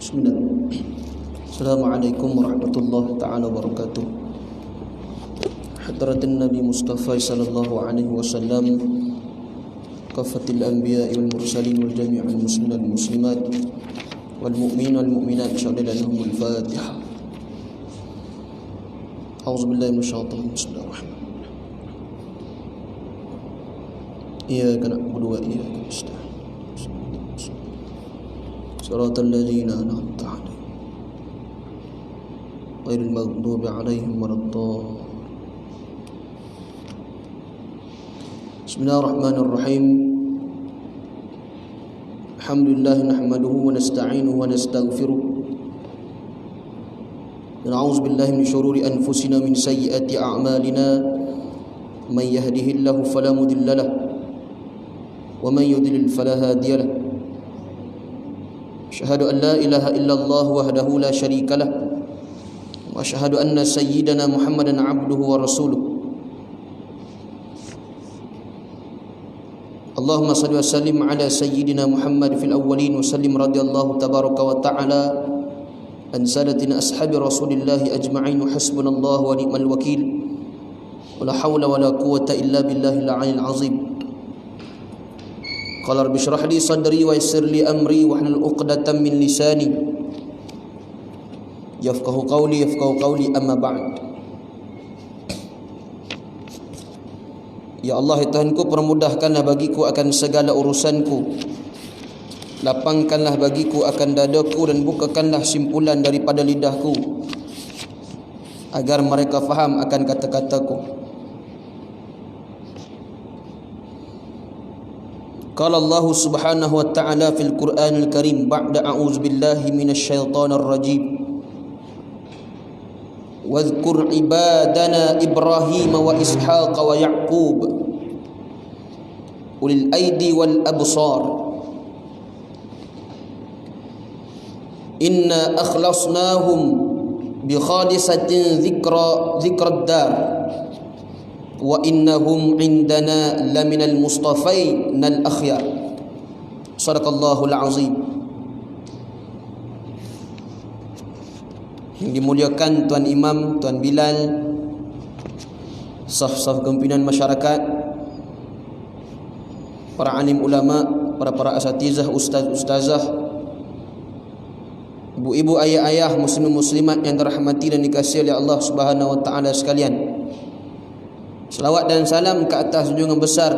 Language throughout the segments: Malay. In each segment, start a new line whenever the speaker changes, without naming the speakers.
Bismillah. Assalamualaikum warahmatullahi ta'ala wabarakatuh. Hadratin Nabi Mustafa sallallahu alaihi wasallam, kafatil anbiya wal mursalin wal jami'al muslimin wal muslimat wal mu'minin wal mu'minat, syahidana lahumul Fatihah. A'udzubillahi minasyaitonir rajim. Bismillahirrahmanirrahim. Iyyaka na'budu wa iyyaka nasta'in. Shiratal ladzina an'amta 'alaihim ghairil maghdubi 'alaihim waladdallin. Bismillahirrahmanirrahim. Alhamdulillah nahmaduhu wa nasta'inuhu wa nastaghfiruh. Wa na'udzu billahi min shururi anfusina min sayyiati a'malina. Man yahdihillahu fala mudilla lahu wa man yudlil fala hadiya lahu. Asyhadu an la ilaha illallah wahdahu la syarika lah wa asyhadu anna sayyidana Muhammadan abduhu wa rasuluh. Allahumma salli wa sallim ala sayyidina Muhammad fil awwalin wa sallim radhiyallahu tabaraka wa ta'ala an sadatina ashabi rasulillahi ajma'in wa hasbunallahu wa ni'mal wakil wa la hawla wa la quwwata illa billahil aliyyil azim. Qala rabbi shrah li sadri wa yassir li amri wahlul 'uqdatam min lisani yafqahu qawli amma ba'd. Ya Allah, ya Tuhanku, permudahkanlah bagiku akan segala urusanku, lapangkanlah bagiku akan dadaku, dan bukakanlah simpulan daripada lidahku, agar mereka faham akan kata-kataku. Qala Allah subhanahu wa ta'ala fil Qur'anil Karim ba'da a'udzu billahi minasy syaithanir rajim. Wadhkur ibadana Ibrahim wa Ishaq wa Ya'qub ulil aidi wal absar inna akhlasnahum bi khalisatin dzikrad dar wa innahum indana laminal mustafainal akhyar. Sadaqallahul azim. Yang dimuliakan Tuan Imam, Tuan Bilal, saf-saf pimpinan masyarakat, para alim ulama, para asatizah, ustazah, ibu-ibu, ayah-ayah, muslim muslimat yang dirahmati dan dikasihi oleh Allah Subhanahu wa taala sekalian. Selawat dan salam ke atas junjungan besar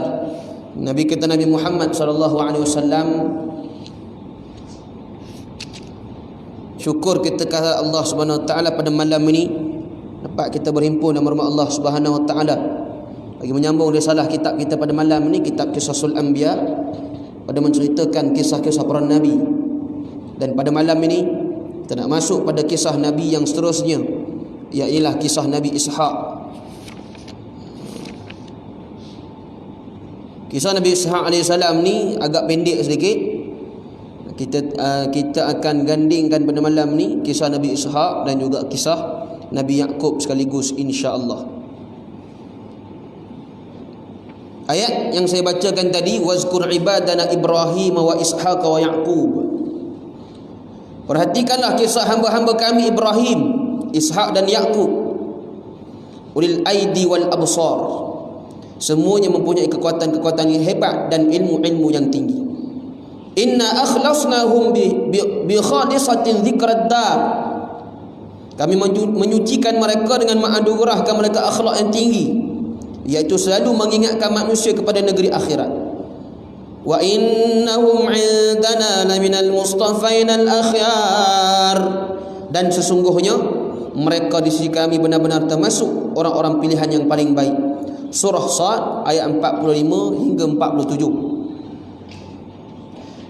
Nabi kita Nabi Muhammad sallallahu alaihi wasallam. Syukur kita kepada Allah Subhanahu wa taala pada malam ini dapat kita berhimpun dalam rumah Allah Subhanahu wa taala. Bagi menyambung risalah kitab kita pada malam ini, kitab Qisasul Anbiya, pada menceritakan kisah-kisah para nabi. Dan pada malam ini kita nak masuk pada kisah nabi yang seterusnya, iaitu kisah Nabi Ishaq. Kisah Nabi Ishaq alaihissalam ni agak pendek sedikit. Kita akan gandingkan pada malam ni kisah Nabi Ishaq dan juga kisah Nabi Ya'qub sekaligus, insya-Allah. Ayat yang saya bacakan tadi, wazkur ibadana Ibrahim wa Ishaq wa Ya'qub. Perhatikanlah kisah hamba-hamba kami Ibrahim, Ishaq dan Ya'qub. Ulil aidi wal absar. Semuanya mempunyai kekuatan-kekuatan yang hebat dan ilmu-ilmu yang tinggi. Inna akhlasnahum bi khalisatin dzikrad dar. Kami menyucikan mereka dengan menganugerahkan mereka akhlak yang tinggi, iaitu selalu mengingatkan manusia kepada negeri akhirat. Wa innahum 'indana laminal mustafainal akhyar. Dan sesungguhnya mereka di sisi kami benar-benar termasuk orang-orang pilihan yang paling baik. Surah Sad ayat 45 hingga 47.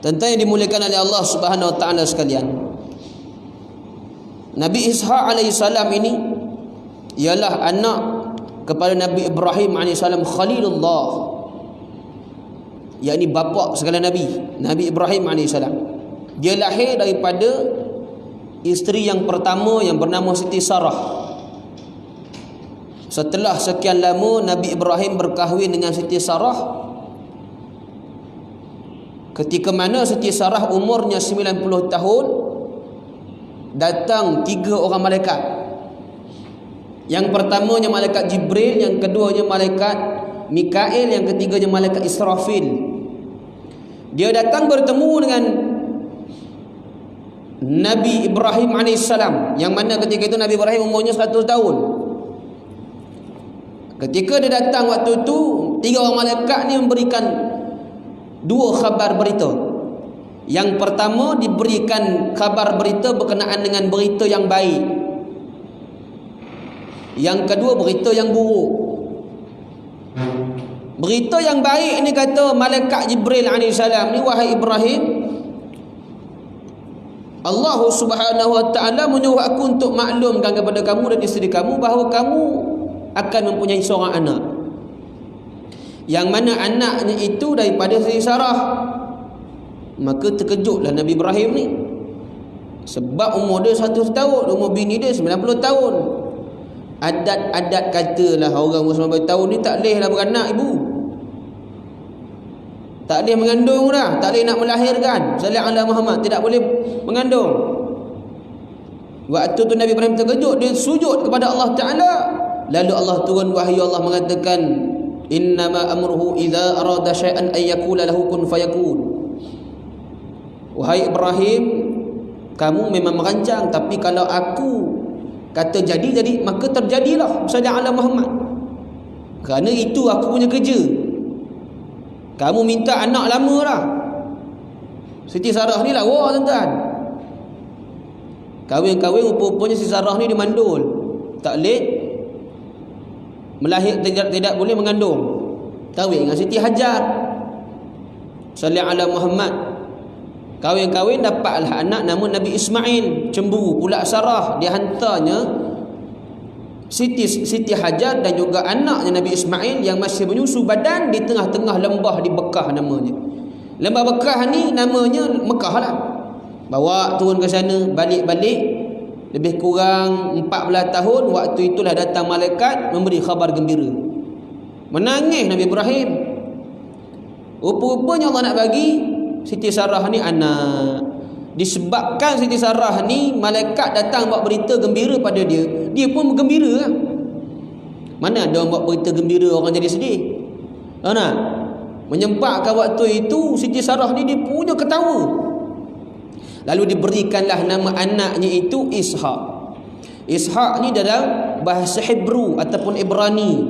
Tentang yang dimuliakan oleh Allah Subhanahu wa taala sekalian, Nabi Ishaq alaihissalam ini ialah anak kepada Nabi Ibrahim alaihissalam Khalilullah, yakni bapa segala nabi, Nabi Ibrahim alaihissalam. Dia lahir daripada isteri yang pertama yang bernama Siti Sarah. Setelah sekian lama Nabi Ibrahim berkahwin dengan Siti Sarah, ketika mana Siti Sarah umurnya 90 tahun, datang 3 orang malaikat. Yang pertamanya malaikat Jibril, yang keduanya malaikat Mikail, yang ketiganya malaikat Israfil. Dia datang bertemu dengan Nabi Ibrahim AS, yang mana ketika itu Nabi Ibrahim umurnya 100 tahun. Ketika dia datang waktu itu, 3 orang malaikat ni memberikan 2 khabar berita. Yang pertama diberikan khabar berita berkenaan dengan berita yang baik. Yang kedua berita yang buruk. Berita yang baik ni kata malaikat Jibril AS ni, wahai Ibrahim, Allah Subhanahu Wa Taala menyuruh aku untuk maklumkan kepada kamu dan isteri kamu bahawa kamu akan mempunyai seorang anak, yang mana anaknya itu daripada Siti Sarah. Maka terkejutlah Nabi Ibrahim ni, sebab umur dia 100 tahun, umur bini dia 90 tahun. Adat-adat katalah orang umur 90 tahun ni tak boleh lah beranak ibu, tak boleh mengandung dah, tak boleh nak melahirkan. Sallallahu alaihi Muhammad, tidak boleh mengandung. Waktu tu Nabi Ibrahim terkejut, dia sujud kepada Allah Ta'ala. Lalu Allah turun wahyu, Allah mengatakan, innama amruhu idza arada syai'an ay yaqula lahu kun fayakun. Wahai Ibrahim, kamu memang merancang, tapi kalau aku kata jadi, maka terjadilah. Sallallahu alaihi Muhammad. Kerana itu aku punya kerja. Kamu minta anak lama dah. Siti Sarah ni lawa tuan-tuan. Kahwin-kahwin rupa-rupanya Siti Sarah ni dia mandul, tak boleh melahir, tidak boleh mengandung. Kahwin dengan Siti Hajar sallallahu alaihi Muhammad. Kahwin-kahwin dapatlah anak nama Nabi Ismail. Cemburu pula Sarah, dia hantarnya Siti Hajar dan juga anaknya Nabi Ismail yang masih menyusu badan di tengah-tengah lembah di Mekah namanya. Lembah Mekah ni namanya Mekah lah. Bawa turun ke sana, balik-balik lebih kurang 14 tahun. Waktu itulah datang malaikat memberi khabar gembira. Menangis Nabi Ibrahim. Rupa-rupanya Allah nak bagi Siti Sarah ni anak. Disebabkan Siti Sarah ni malaikat datang buat berita gembira pada dia, dia pun bergembira lah. Mana ada orang buat berita gembira orang jadi sedih? Tahu tak? Menyempatkan waktu itu Siti Sarah ni dia punya ketawa. Lalu diberikanlah nama anaknya itu Ishak. Ishak ni dalam bahasa Hebrew ataupun Ibrani.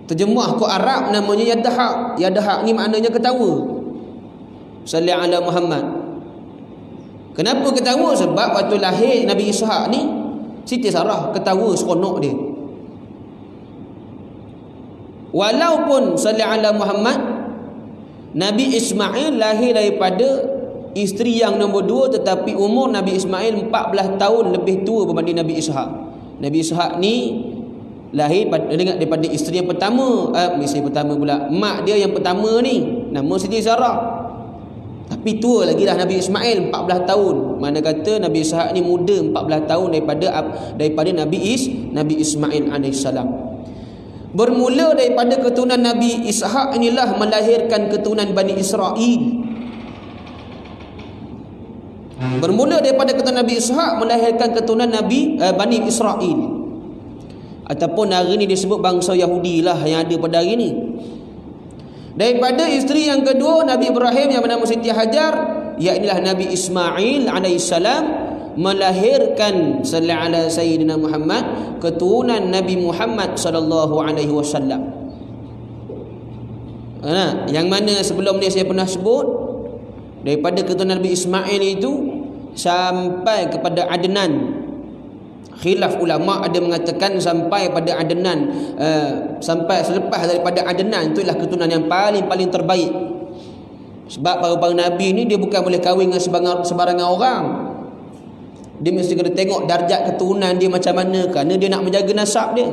Terjemah ke Arab namanya Yadhak. Yadhak ni maknanya ketawa. Sallallahu alaihi Muhammad. Kenapa ketawa? Sebab waktu lahir Nabi Ishak ni, Siti Sarah ketawa seronok dia. Walaupun sallallahu alaihi Muhammad, Nabi Ismail lahir daripada isteri yang nombor 2, tetapi umur Nabi Ismail 14 tahun lebih tua berbanding Nabi Ishak. Nabi Ishak ni lahir daripada isteri yang pertama, isteri pertama pula, mak dia yang pertama ni nama Siti Sarah. Tapi tua lagi dah Nabi Ismail 14 tahun. Mana kata Nabi Ishak ni muda 14 tahun daripada Nabi Ismail alaihissalam. Bermula daripada keturunan Nabi Ishak inilah melahirkan keturunan Bani Israel. Bermula daripada keturunan Nabi Ishak melahirkan keturunan Bani Israel. Ataupun hari ni disebut bangsa Yahudi lah yang ada pada hari ni. Daripada isteri yang kedua Nabi Ibrahim yang bernama Siti Hajar, ialah Nabi Ismail alaihissalam melahirkan sallallahu alaihi sayyidina Muhammad, keturunan Nabi Muhammad sallallahu alaihi wasallam. Yang mana sebelum ni saya pernah sebut, daripada keturunan Nabi Ismail itu sampai kepada Adnan. Khilaf ulama, ada mengatakan sampai pada Adnan, sampai selepas daripada Adnan, itulah keturunan yang paling terbaik. Sebab para nabi ni dia bukan boleh kahwin dengan sebarangan orang. Dia mesti kena tengok darjat keturunan dia macam mana, kerana dia nak menjaga nasab dia.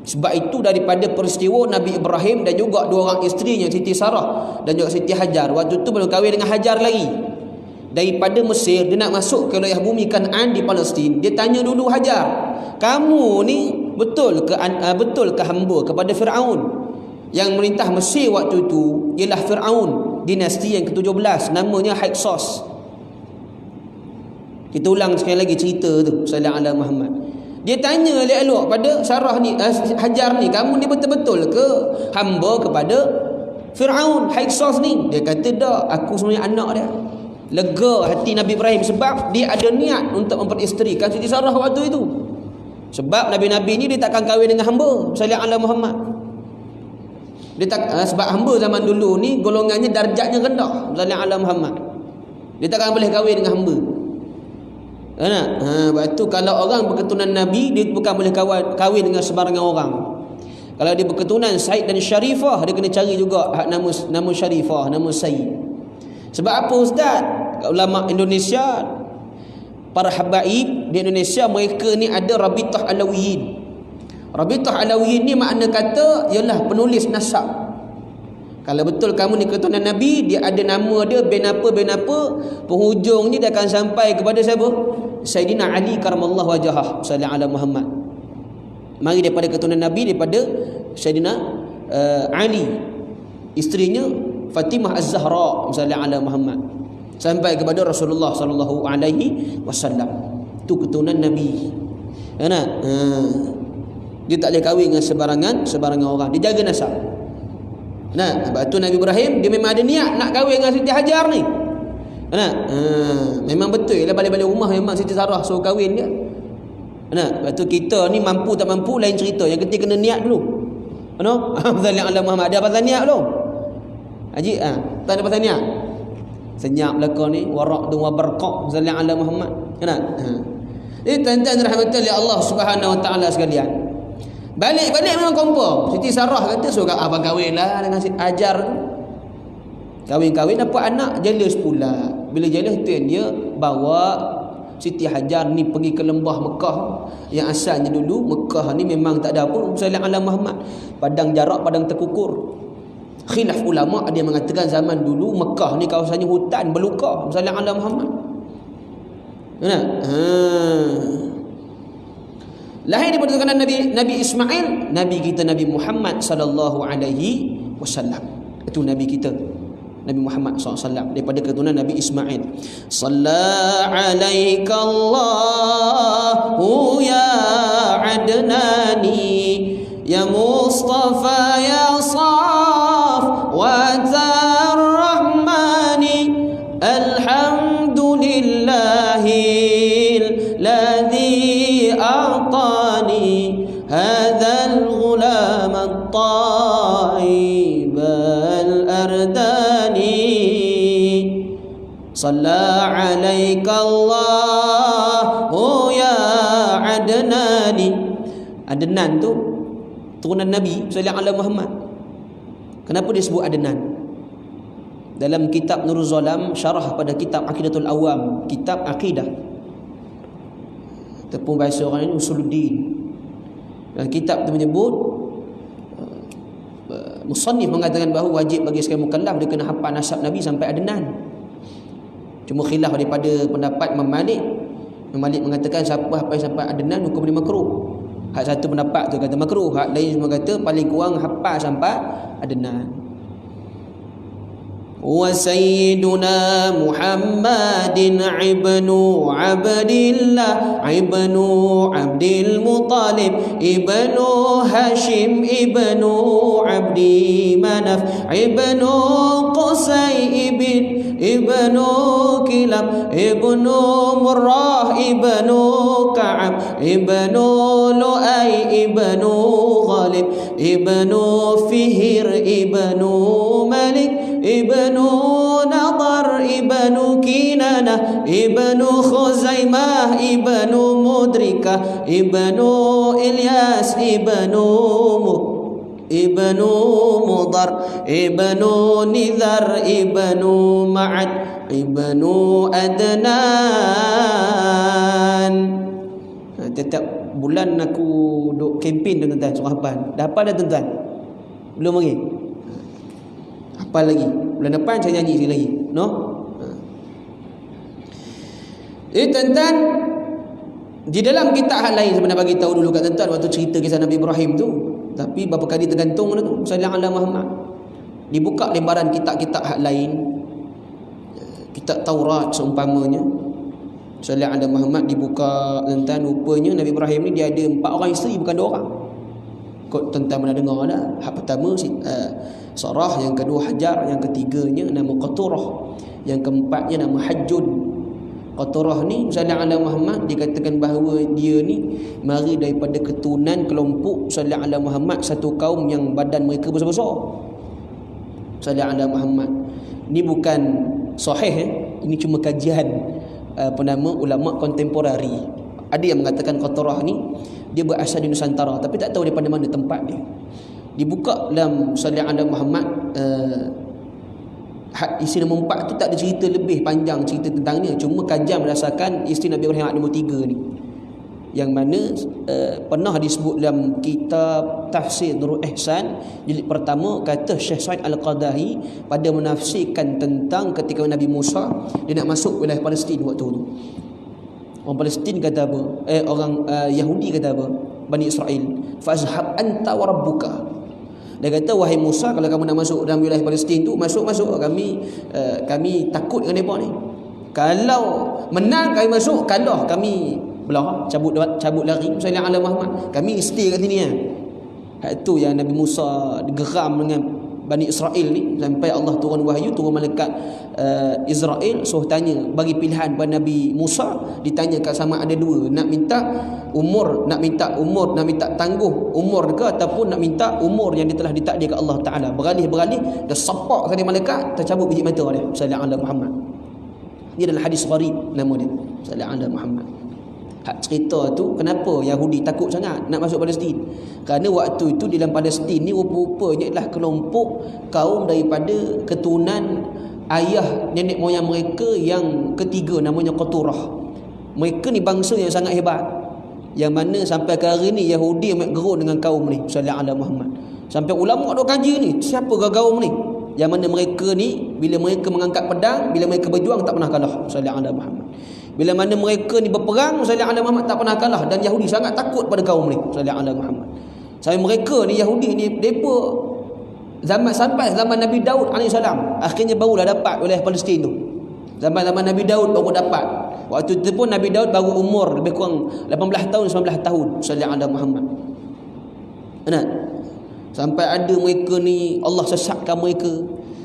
Sebab itu daripada peristiwa Nabi Ibrahim dan juga 2 orang isterinya, Siti Sarah dan juga Siti Hajar, waktu tu belum kahwin dengan Hajar lagi. Daripada Mesir dia nak masuk ke wilayah bumi Kan'an di Palestin, dia tanya dulu Hajar, kamu ni betul ke hamba kepada Firaun? Yang merintah Mesir waktu itu ialah Firaun, dinasti yang ke-17, namanya Hyksos. Kita ulang sekali lagi cerita tu, sallallahu alaihi Muhammad. Dia tanya elok-elok pada Sarah ni, Hajar ni, kamu ni betul-betul ke hamba kepada Fir'aun, Hyksos ni? Dia kata, tak, aku sebenarnya anak dia. Lega hati Nabi Ibrahim sebab dia ada niat untuk memperisterikan Siti Sarah waktu itu. Sebab Nabi-Nabi ni dia takkan kahwin dengan hamba, sallallahu alaihi Muhammad. Dia tak, sebab hamba zaman dulu ni golongannya darjatnya rendah, sallallahu alaihi Muhammad. Dia takkan boleh kahwin dengan hamba. Sebab tu kalau orang berketurunan Nabi, dia bukan boleh kahwin dengan sebarangan orang. Kalau dia berketurunan Said dan Syarifah, dia kena cari juga nama Syarifah, nama Said. Sebab apa ustaz? Ulama Indonesia, para habaib di Indonesia, mereka ni ada Rabitah Alawiyin. Rabitah Alawiyin ni makna kata ialah penulis nasab. Kalau betul kamu ni keturunan Nabi, dia ada nama dia bin apa, penghujungnya dia akan sampai kepada siapa? Sayyidina Ali karamallahu wajhah, sallallahu alaihi Muhammad. Mari daripada keturunan Nabi, daripada Sayyidina Ali, isterinya Fatimah Az-Zahra, sallallahu alaihi Muhammad, sampai kepada Rasulullah sallallahu alaihi wasallam. Itu keturunan Nabi. Dia tak boleh kahwin dengan sebarangan orang. Dia jaga nasab. Sebab tu Nabi Ibrahim dia memang ada niat nak kahwin dengan Siti Hajar ni. Memang betul lah, balik-balik rumah memang Siti Sarah suruh kahwin dia. Sebab tu kita ni mampu tak mampu lain cerita. Yang penting kena niat dulu. Sallallahu alaihi Muhammad. Ada pasal niat belum? Haji, tak ada pasal niat. Senyap belaka ni, warak tu wabarqa, sallallahu alaihi Muhammad. Jadi tuan-tuan rahmatan oleh Allah Subhanahu wa taala sekalian. Balik-balik memang kompor. Siti Sarah kata suruh abang kahwin lah dengan Siti Hajar tu. Kahwin-kahwin dapat anak, jealous pula. Bila jealous tu dia bawa Siti Hajar ni pergi ke lembah Mekah. Yang asalnya dulu Mekah ni memang tak ada apa, sallallahu alaihi Muhammad. Padang jarak, padang terkukur. Khilaf ulama, ada yang mengatakan zaman dulu Mekah ni kawasannya hutan belukar, sallallahu alaihi Muhammad. Lahir daripada keturunan Nabi Ismail, Nabi kita Nabi Muhammad sallallahu alaihi wasallam. Itu Nabi kita Nabi Muhammad SAW daripada keturunan Nabi Ismail. Salla alaika Allahu ya Adnani, ya Mustafa ya Safwatar Rahmani, alhamdulillahil ladzi a'tani hadzal ghulam at-taib al-ardani. Salla alaika Allahu ya Adnani. Adnan tu turunan Nabi sallallahu alaihi Muhammad. Kenapa dia sebut Adnan? Dalam kitab Nurul Zalam, syarah pada kitab Aqidatul Awam, kitab akidah, ataupun bahasa orang ini Usuluddin, dan kitab itu menyebut musannif mengatakan bahawa wajib bagi sekalian mukallaf dia kena hafal nasab Nabi sampai Adnan. Cuma khilaf daripada pendapat Imam Malik. Imam Malik mengatakan siapa hafal sampai Adnan hukum dia makruh. Hak satu pendapat tu kata makruh, hak lain semua kata paling kurang hafal sampai Adnan. Wa sayyiduna Muhammadin ibnu Abdillah ibnu Abdil Muttalib ibnu Hashim ibnu Abdi Manaf ibnu Qusay ibnu Kilab ibnu Murrah ibnu Ka'ab ibnu Lu'ay ibnu Ghalib ibnu Fihir ibnu Malik ibnu Nadar ibnu Kinanah ibnu Khuzaimah ibnu Mudrikah ibnu Ilyas ibnu Mudar ibnu Nizar ibnu Ma'ad ibnu Adnan. Setiap bulan aku duk kempen tuan-tuan surah hafal. Dah hafal dah tuan-tuan? Belum lagi? Hafal lagi. Bulan depan saya nyanyi sekali lagi. No? Tuan-tuan, di dalam kitab hal lain sebenarnya bagi tahu dulu kat tuan-tuan waktu cerita kisah Nabi Ibrahim tu. Tapi berapa kali tergantung tu sallallahu alaihi Muhammad. Dibuka lembaran kitab-kitab hak lain, kitab Taurat seumpamanya, Sallallahu alaihi Muhammad dibuka tentang rupanya Nabi Ibrahim ni dia ada 4 orang isteri, bukan 2 orang. Kau tentang mana dengar dah. Hak pertama Sarah, yang kedua Hajar, yang ketiganya nama Qaturah, yang keempatnya nama Hajjun. Qaturah ni Sallallahu alaihi Muhammad dikatakan bahawa dia ni mari daripada keturunan kelompok Sallallahu alaihi Muhammad, satu kaum yang badan mereka besar-besar. Sallallahu alaihi Muhammad ni bukan sahih, ini cuma kajian ulama kontemporari. Ada yang mengatakan Qaturah ni dia berasal di Nusantara, tapi tak tahu daripada mana tempat dia. Dibuka dalam Sallallahu alaihi Muhammad, isteri nombor 4 tu tak ada cerita lebih panjang cerita tentang dia, cuma kajian berdasarkan isteri Nabi Ibrahim nombor 3 ni, yang mana pernah disebut dalam kitab Tafsir Nurul Ihsan jilid pertama. Kata Syekh Said Al-Qadahi pada menafsirkan tentang ketika Nabi Musa dia nak masuk wilayah Palestin waktu tu. Orang Palestin kata apa? Orang Yahudi kata apa? Bani Israel, fazhab anta wa rabbuka. Dia kata, wahai Musa, kalau kamu nak masuk dalam wilayah Palestin tu, masuk. Kami takut dengan mereka ni. Kalau menang kami masuk, kalah kami belah, cabut lari. Sallallahu alaihi Muhammad, kami stay kat sini. Itu yang Nabi Musa geram dengan Bani Israel ni, sampai Allah turun wahyu, turun malaikat Israel, suruh tanya, bagi pilihan pada Nabi Musa, ditanyakan sama ada 2, nak minta tangguh umur ke, ataupun nak minta umur yang dia telah ditakdirkan Allah Ta'ala. Beralih dah sepak sekali malaikat, tercabut biji mata dia. Sallallahu alaihi Muhammad. Dia dalam hadis gharib nama dia, Sallallahu alaihi Muhammad. Hak cerita tu kenapa Yahudi takut sangat nak masuk Palestin. Kerana waktu itu di dalam Palestin ni rupa-rupanya adalah kelompok kaum daripada keturunan ayah nenek moyang mereka yang ketiga, namanya Qaturah. Mereka ni bangsa yang sangat hebat, yang mana sampai ke hari ni Yahudi amat gerun dengan kaum ni Sallallahu alaihi Muhammad. Sampai ulama ada kaji ni, siapa kaum ni, yang mana mereka ni bila mereka mengangkat pedang, bila mereka berjuang tak pernah kalah Sallallahu alaihi Muhammad. Bila mana mereka ni berperang, Sallallahu alaihi Muhammad tak pernah kalah, dan Yahudi sangat takut pada kaum ni Sallallahu alaihi Muhammad. Sampai mereka ni Yahudi ni depa sampai zaman Nabi Daud alaihissalam, akhirnya barulah dapat wilayah Palestin tu. Zaman Nabi Daud baru dapat. Waktu itu pun Nabi Daud baru umur lebih kurang 18 tahun 19 tahun Sallallahu alaihi Muhammad. Benar? Sampai ada mereka ni Allah sesatkan mereka.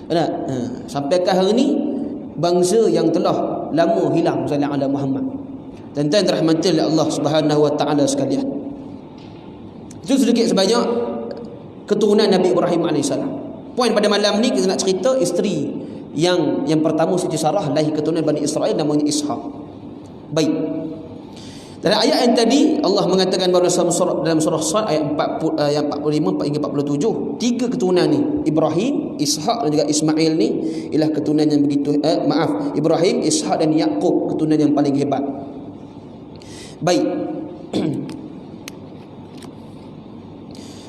Benar? Sampai ke hari ni bangsa yang telah lama hilang Sallallahu alaihi Muhammad. Tuan-tuan dirahmati oleh Allah Subhanahu wa taala sekalian. Itu sedikit sebanyak keturunan Nabi Ibrahim alaihissalam. Poin pada malam ni kita nak cerita isteri yang pertama Siti Sarah lahir keturunan Bani Israel, namanya Ishaq. Baik. Dalam ayat yang tadi Allah mengatakan bahawa dalam surah Sad ayat 45 hingga 47, 3 keturunan ni, Ibrahim, Ishaq dan juga Ismail ni ialah keturunan yang begitu Ibrahim, Ishaq dan Yaqub, keturunan yang paling hebat. Baik.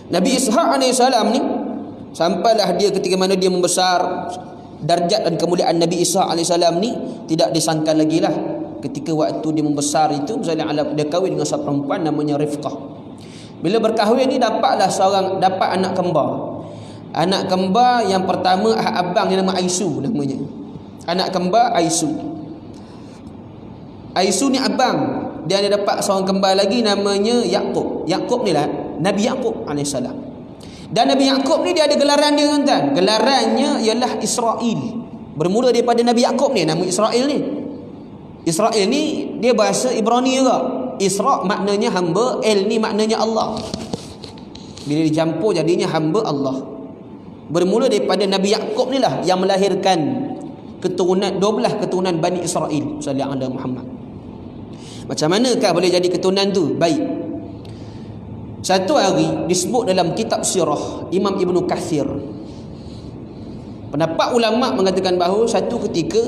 Nabi Ishaq alaihissalam ni sampailah dia ketika mana dia membesar, darjat dan kemuliaan Nabi Ishaq alaihissalam ni tidak disangka lagi lah. Ketika waktu dia membesar itu, misalnya dia kahwin dengan seorang perempuan namanya Rifqah. Bila berkahwin ni dapat anak kembar. Anak kembar yang pertama abang yang nama Aisu namanya. Anak kembar Aisu. Aisu ni abang. Dia ada dapat seorang kembar lagi namanya Yaqub. Yaqub ni lah Nabi Yaqub alaihissalam. Dan Nabi Yaqub ni dia ada gelaran dia, tuan-tuan. Gelarannya ialah Israel. Bermula daripada Nabi Yaqub ni, nama Israel ni. Israel ni dia bahasa Ibrani juga. Isra maknanya hamba, El ni maknanya Allah. Bila dicampur jadinya hamba Allah. Bermula daripada Nabi Yaqub ni lah yang melahirkan keturunan 12 keturunan Bani Israel Sallallahu alaihi Muhammad. Macam manakah boleh jadi keturunan tu? Baik. Satu hari disebut dalam kitab sirah Imam Ibnu Kathir, pendapat ulama mengatakan bahawa satu ketika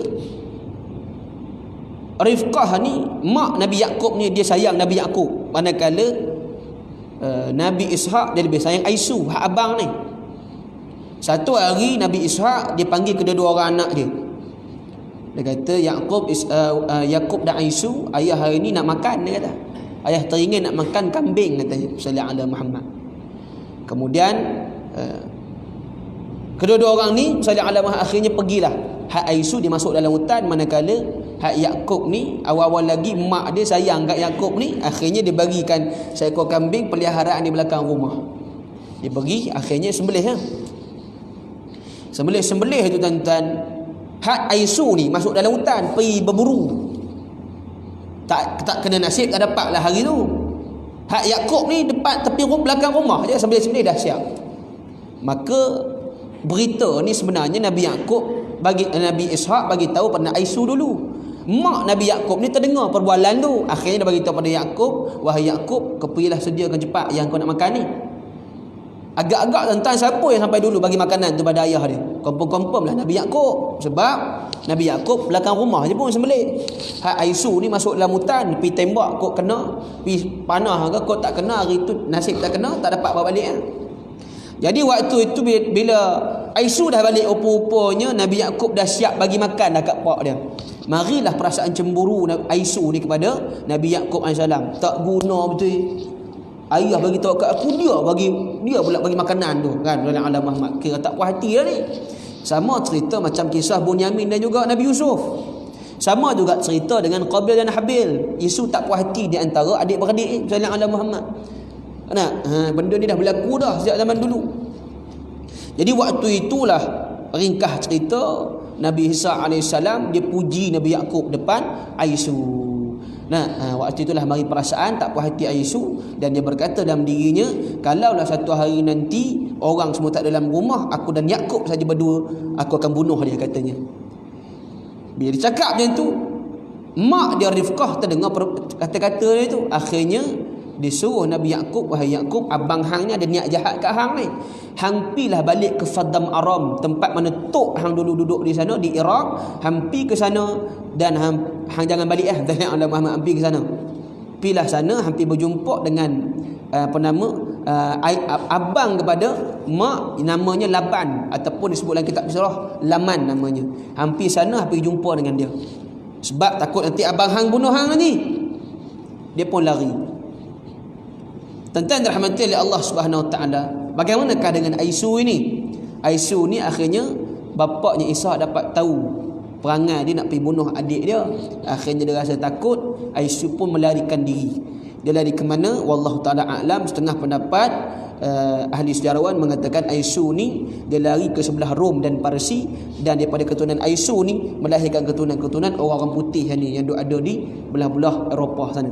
Rifqah ni mak Nabi Yaqub ni dia sayang Nabi Yaqub, manakala Nabi Ishaq dia lebih sayang Aisu, hak abang ni. Satu hari Nabi Ishaq dia panggil kedua-dua orang anak dia. Dia kata Yaqub dan Aisu, ayah hari ni nak makan, dia kata. Ayah teringin nak makan kambing, katanya Sallallahu alaihi Muhammad. Kemudian kedua-dua orang ni Sallallahu alaihi Muhammad akhirnya pergilah. Hak Aisu dia masuk dalam hutan, manakala Hak Yakub ni awal-awal lagi mak dia sayang kat Yakub ni, akhirnya dia bagikan seekor kambing peliharaan di belakang rumah. Dia pergi akhirnya sembelih lah. Sembelih tu tuan-tuan. Hak Aisu ni masuk dalam hutan pergi berburu. Tak kena nasib, tak dapat lah hari tu. Hak Yakub ni depan tepi belakang rumah je, sembelih dah siap. Maka berita ni sebenarnya Nabi Ishaq bagi tahu pada Aisu dulu. Mak Nabi Yakub ni terdengar perbualan tu, akhirnya dia bagi tahu pada Yakub, wahai Yakub, kepergilah sediakan cepat yang kau nak makan ni. Agak-agak tuan-tuan, siapa yang sampai dulu bagi makanan tu pada ayah dia? Confirm lah Nabi Yakub. Sebab Nabi Yakub belakang rumah je pun sembelih. Hak Aisu ni masuk dalam hutan, pergi tembak kok kena, pergi panah ke kok tak kena, hari tu nasib tak kena, tak dapat bawa balik lah. Jadi waktu itu bila Aisu dah balik, rupa-rupanya Nabi Yakub dah siap bagi makan dah kat pak dia. Marilah perasaan cemburu Aisu ni kepada Nabi Yakub AS. Tak guna betul. Ayah bagi tahu kat aku, dia pula bagi makanan tu kan. Dalam alam Muhammad kira tak puas hati lah ni. Sama cerita macam kisah Bunyamin dan juga Nabi Yusuf. Sama juga cerita dengan Qabil dan Habil. Isu tak puas hati di antara adik-beradik dalam alam Muhammad. Benda ni dah berlaku dah sejak zaman dulu. Jadi waktu itulah ringkas cerita Nabi Isa AS dia puji Nabi Yakub depan Aisu. Waktu itulah mari perasaan tak puas hati Aisu, dan dia berkata dalam dirinya, kalaulah satu hari nanti orang semua tak dalam rumah, aku dan Yakub saja berdua, aku akan bunuh dia, katanya. Bila dia cakap macam tu, mak dia Rifqah terdengar kata-kata dia tu. Akhirnya disuruh Nabi Yakub, wahai Yakub, abang hang ni ada niat jahat kat hang ni. Hang pilah balik ke Faddam Aram, tempat mana tok hang dulu duduk di sana di Iraq. Hang pi ke sana, dan hang jangan balik dalam alam Muhammad, hang pi ke sana. Pilah sana, hang pi berjumpa dengan abang kepada mak, namanya Laban, ataupun disebut dalam kitab surah Laman namanya. Hang pi sana, hang pi jumpa dengan dia. Sebab takut nanti abang hang bunuh hang nanti. Dia pun lari. Tuan-tuan dirahmati oleh Allah Subhanahu Wa Taala. Bagaimanakah dengan Aisu ini? Aisu ni akhirnya bapaknya Isa dapat tahu perangai dia nak pergi bunuh adik dia. Akhirnya dia rasa takut. Aisu pun melarikan diri. Dia lari ke mana? Wallahu taala a'lam. Setengah pendapat ahli sejarawan mengatakan Aisu ni dia lari ke sebelah Rom dan Parsi, dan daripada keturunan Aisu ni melahirkan keturunan-keturunan orang-orang putih yang ada di belah-belah Eropah sana.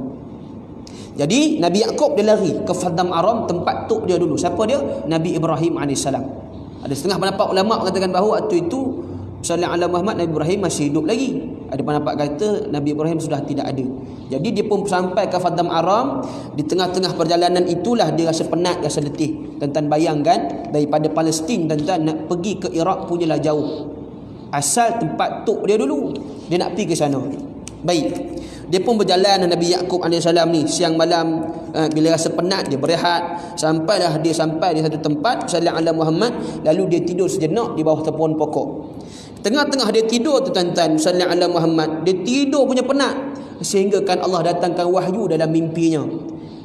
Jadi Nabi Yakub dia lari ke Faddam Aram, tempat tok dia dulu. Siapa dia? Nabi Ibrahim AS. Ada setengah pendapat ulama mengatakan bahawa waktu itu sallallahu alaihi Muhammad, Nabi Ibrahim masih hidup lagi. Ada pendapat kata Nabi Ibrahim sudah tidak ada. Jadi dia pun sampai ke Faddam Aram. Di tengah-tengah perjalanan itulah dia rasa penat, rasa letih. Tuan-tuan bayangkan, daripada Palestin tuan-tuan nak pergi ke Iraq punyalah jauh. Asal tempat tok dia dulu, dia nak pergi ke sana. Baik. Dia pun berjalan Nabi Yakub AS ni siang malam, bila rasa penat dia berehat, sampailah dia sampai di satu tempat sallallahu alaihi Muhammad, lalu dia tidur sejenak di bawah pohon pokok. Tengah-tengah dia tidur tu tuan-tuan, sallallahu alaihi Muhammad, dia tidur punya penat, sehingga kan Allah datangkan wahyu dalam mimpinya.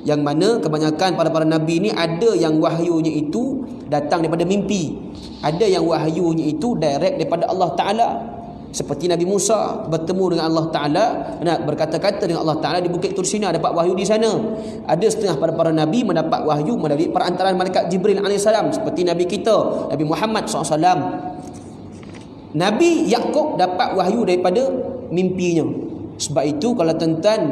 Yang mana kebanyakan para nabi ni ada yang wahyunya itu datang daripada mimpi, ada yang wahyunya itu direct daripada Allah Taala. Seperti Nabi Musa bertemu dengan Allah Ta'ala, nak berkata-kata dengan Allah Ta'ala di Bukit Tursina, dapat wahyu di sana. Ada setengah para nabi mendapat wahyu melalui perantaraan malaikat Jibril AS, seperti Nabi kita Nabi Muhammad SAW. Nabi Yakub dapat wahyu daripada mimpinya. Sebab itu kalau tuan-tuan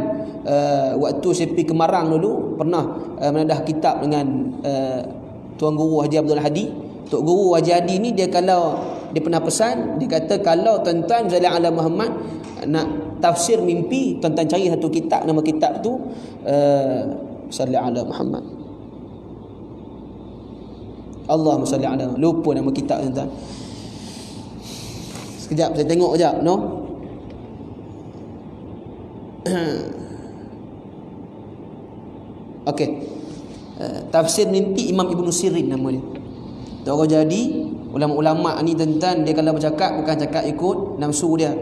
waktu saya pergi ke Marang dulu, pernah menadah kitab dengan Tuan Guru Haji Abdul Hadi. Tok Guru Haji Hadi ni dia kalau dia pernah pesan, dia kata kalau tuan-tuan sallallahu alaihi Muhammad nak tafsir mimpi, tuan-tuan cari satu kitab, nama kitab tu sallallahu alaihi Muhammad. Allahumma salli ala, lupa nama kitab tuan-tuan. Sekejap saya tengok sekejap, no. Okey. Tafsir mimpi Imam Ibn Sirin nama dia. Orang jadi ulama-ulama ni tuan-tuan, dia kalau bercakap bukan cakap ikut nafsu dia.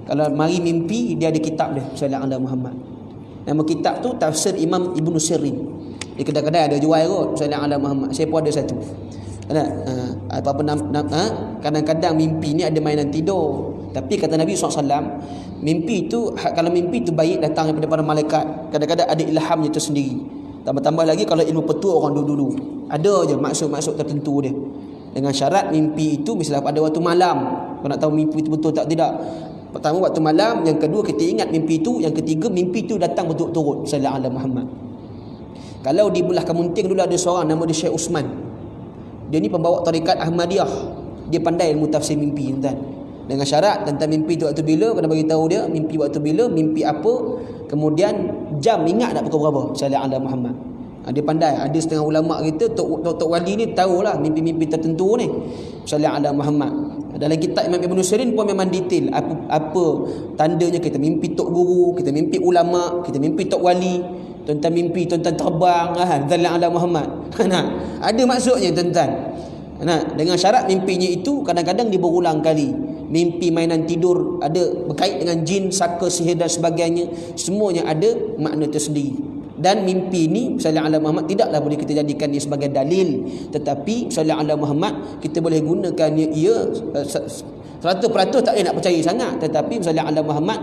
Kalau mari mimpi, dia ada kitab dia sallallahu alaihi Muhammad. Nama kitab tu Tafsir Imam Ibn Sirin. Di kedai-kedai ada jual kot sallallahu alaihi Muhammad. Saya pun ada satu. Apa-apa kadang-kadang mimpi ni ada mainan tidur. Tapi kata Nabi SAW, mimpi itu, kalau mimpi itu baik datang daripada para malaikat, kadang-kadang ada ilhamnya tersendiri. Tambah-tambah lagi kalau ilmu petua orang dulu-dulu, ada je maksud-maksud tertentu dia. Dengan syarat mimpi itu misalnya pada waktu malam. Kau nak tahu mimpi itu betul tak tidak? Pertama waktu malam, yang kedua kita ingat mimpi itu, yang ketiga mimpi itu datang berturut-turut. Sallallahu alaihi Muhammad. Kalau di belah Kemunting dulu ada seorang nama dia Syekh Usman. Dia ni pembawa tarekat Ahmadiyah. Dia pandai ilmu tafsir mimpi, tuan. Dengan syarat tentang mimpi tu waktu bila, kena bagi tahu dia mimpi waktu bila, mimpi apa, kemudian jam, ingat tak pukul berapa. Sallallahu alaihi Muhammad. Dia pandai. Ada setengah ulama kita, Tok Wali ni tahulah mimpi-mimpi tertentu ni. Sallallahu alaihi Muhammad. Dalam kitab Imam Ibn Sirin pun memang detail apa tandanya kita mimpi tok guru, kita mimpi ulama, kita mimpi tok wali, tentang mimpi tentang terbang, Sallallahu alaihi Muhammad. Nah, ada maksudnya tuan-tuan. Nah, dengan syarat mimpinya itu kadang-kadang dia berulang kali. Mimpi mainan tidur, ada berkait dengan jin, saka, sihir dan sebagainya, semuanya ada makna tersendiri. Dan mimpi ni Sallallahu alaihi Muhammad tidaklah boleh kita jadikan dia sebagai dalil, tetapi Sallallahu alaihi Muhammad kita boleh gunakan ia 100% tak boleh nak percaya sangat, tetapi Sallallahu alaihi Muhammad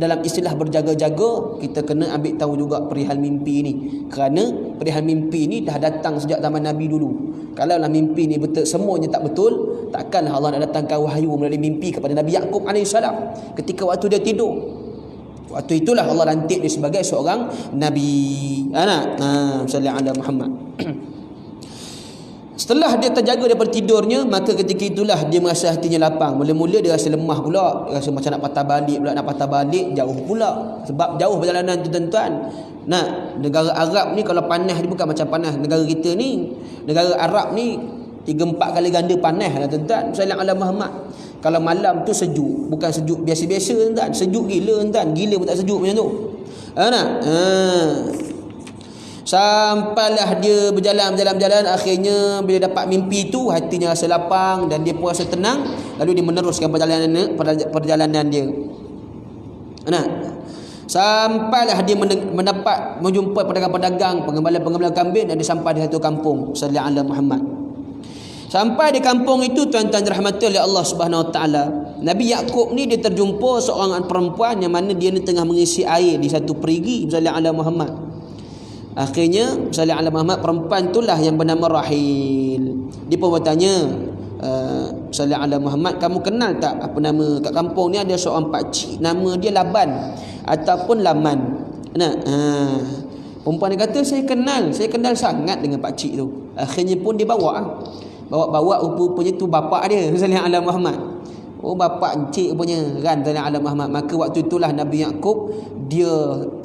dalam istilah berjaga-jaga kita kena ambil tahu juga perihal mimpi ni, kerana perihal mimpi ni dah datang sejak zaman Nabi dulu. Kalau lah mimpi ni betul, semuanya tak betul, takkanlah Allah nak datangkan wahyu melalui mimpi kepada Nabi Yaqub AS ketika waktu dia tidur. Waktu itulah Allah lantik dia sebagai seorang Nabi. Sallallahu alaihi Muhammad. Setelah dia terjaga daripada tidurnya, maka ketika itulah dia merasa hatinya lapang. Mula-mula dia rasa lemah pula, dia rasa macam nak patah balik pula, nak patah balik jauh pula. Sebab jauh perjalanan tu tuan-tuan. Nah, negara Arab ni kalau panas dia bukan macam panas negara kita ni. Negara Arab ni 3-4 kali ganda panas lah tuan-tuan. Sallallahu alaihi Muhammad. Kalau malam tu sejuk, bukan sejuk biasa-biasa tuan-tuan, sejuk gila tuan-tuan. Gila pun tak sejuk macam tu. Sampailah dia berjalan, akhirnya bila dapat mimpi tu hatinya rasa lapang dan dia pun rasa tenang, lalu dia meneruskan perjalanan dia. Sampailah dia mendapat menjumpai pedagang-pedagang, penggembala-penggembala kambing, dan dia sampai di satu kampung. Sallallahu alaihi Muhammad. Sampai di kampung itu, tuan-tuan dirahmati oleh Allah Subhanahu Wa Taala, Nabi Yaqub ni dia terjumpa seorang perempuan yang mana dia ni tengah mengisi air di satu perigi. Sallallahu alaihi Muhammad. Akhirnya Sallallahu alaihi Muhammad, perempuan itulah yang bernama Rahil. Dia pun bertanya, Sallallahu alaihi Muhammad, kamu kenal tak apa nama kat kampung ni ada seorang pakcik nama dia Laban ataupun Laman. Perempuan dia kata, saya kenal sangat dengan pakcik tu. Akhirnya pun dia bawa rupa-rupanya tu bapak dia Sallallahu alaihi Muhammad. Oh, bapak encik punya kan Sallallahu alaihi Muhammad. Maka waktu itulah Nabi Yaqub dia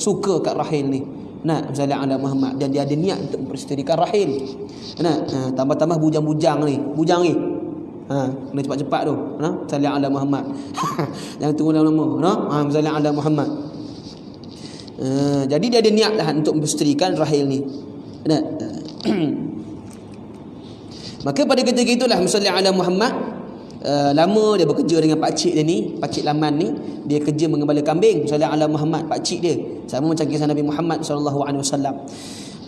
suka kat Rahil ni. Sallallahu alaihi Muhammad, dan dia ada niat untuk mempersterikan Rahil. Tambah-tambah bujang ni. Kena cepat-cepat tu. Sallallahu alaihi Muhammad. Jangan tunggu lama-lama. Sallallahu alaihi Muhammad. Jadi dia ada niat dah untuk mempersterikan Rahil ni. Maka pada ketika itulah Sallallahu alaihi Muhammad lama dia bekerja dengan pakcik dia ni, pakcik Laman ni, dia kerja mengembala kambing. Sallallahu alaihi Muhammad, pakcik dia sama macam kisah Nabi Muhammad sallallahu alaihi wasallam.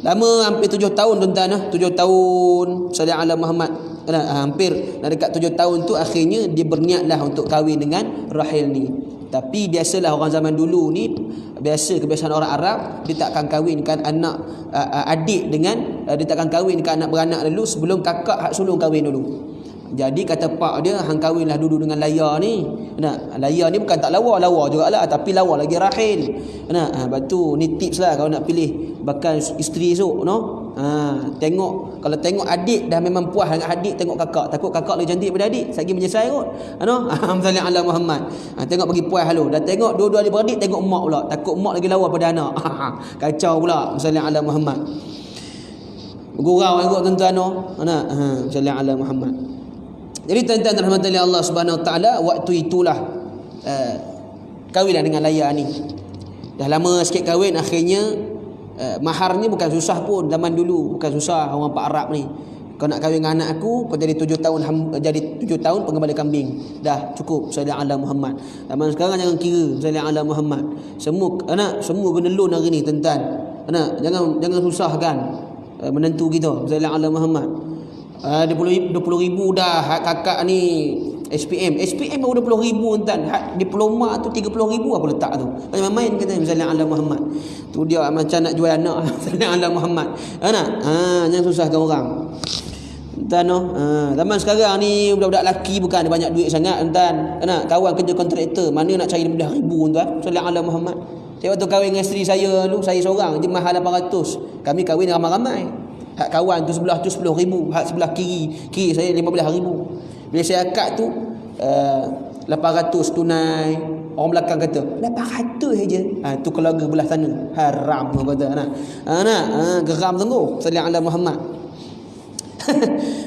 Lama hampir 7 tahun tuan-tuan, 7 tahun Sallallahu alaihi Muhammad. Hampir dah dekat 7 tahun tu akhirnya dia berniatlah untuk kahwin dengan Rahil ni. Tapi biasalah orang zaman dulu ni, kebiasaan orang Arab, dia tak akan kahwinkan anak adik dengan dia tak akan kahwinkan anak beranak dulu sebelum kakak hak sulung kahwin dulu. Jadi kata pak dia, hang kahwinlah dulu dengan Laya ni. Laya ni bukan tak lawa jugalah, tapi lawa lagi Rahil. Lepas tu ni tips lah kalau nak pilih bakal isteri esok, tengok, kalau tengok adik dah memang puas dengan adik, tengok kakak, takut kakak lebih cantik daripada adik, lagi menyesal kot. Sallallahu alaihi Muhammad. Tengok bagi puas halu. Dah tengok dua-dua adik beradik, tengok mak pula, takut mak lagi lawa pada anak. Kacau pula. Sallallahu alaihi Muhammad. Gurau ikut tuan-tuan. Sallallahu alaihi Muhammad. Jadi tuan-tuan rahmatan Allah Subhanahu Wa Taala, waktu itulah kahwinlah dengan Laya ni. Dah lama sikit kahwin, akhirnya maharnya bukan susah pun zaman dulu, bukan susah orang Pak Arab ni. Kau nak kahwin dengan anak aku, kau jadi 7 tahun pengembala kambing. Dah cukup. Sallallahu alaihi Muhammad. Zaman sekarang jangan kira. Sallallahu alaihi Muhammad. Semua kena loan hari ni tuan-tuan. Jangan susahkan menentu kita. Sallallahu alaihi Muhammad. 20 ribu dah kakak ni SPM baru 20,000 tuan. Diploma tu 30,000 apa letak tu. Macam main kata misalnya ala Muhammad. Tu dia macam nak jual anak misalnya ala Muhammad. Jangan susahkan orang. Tuan zaman sekarang ni budak-budak lelaki bukan ada banyak duit sangat tuan. Kawan kerja kontraktor, mana nak cari 15,000 tuan. Misalnya ala Muhammad. Saya waktu kahwin dengan isteri saya dulu, saya seorang je mahal 800. Kami kahwin ramai-ramai. Hak kawan tu sebelah tu 10,000, hak sebelah kiri saya 15,000. Bila saya akad tu 800 tunai. Orang belakang kata 800 saja. Tu keluarga belah sana. Haram kata geram tunggu. Sallallahu alaihi Muhammad.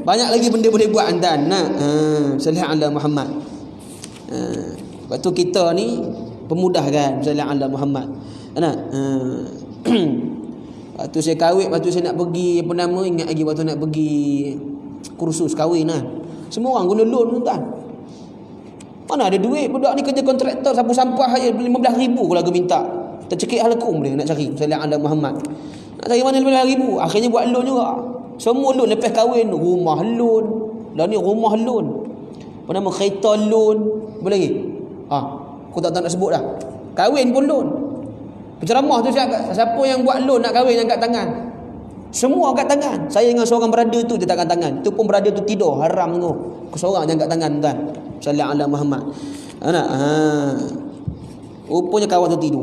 Banyak lagi benda boleh buat tuan. Sallallahu alaihi Muhammad. Waktu kita ni pemudah kan sallallahu alaihi Muhammad. Waktu saya kahwin, waktu saya nak pergi ingat lagi waktu nak pergi kursus kahwin semua orang guna loan tuan. Mana ada duit, budak ni kerja kontraktor sapu sampah aja 15,000 keluarga minta. Tercekik halakum dia nak cari sallallahu alaihi Muhammad. Nak cari mana 15,000? Akhirnya buat loan juga. Semua loan lepas kahwin, rumah loan. Dah ni rumah loan. Apa nama kereta loan, apa lagi? Aku tak tahu nak sebut dah. Kahwin pun loan. Penceramah tu siapa yang buat loan nak kahwin angkat tangan. Semua angkat tangan. Saya dengan seorang brother tu dia tak angkat tangan. Tu pun brother tu tidur haram tu. Aku seorang je angkat tangan tuan. Sallallahu alaihi Muhammad. Rupanya kawan tu tidur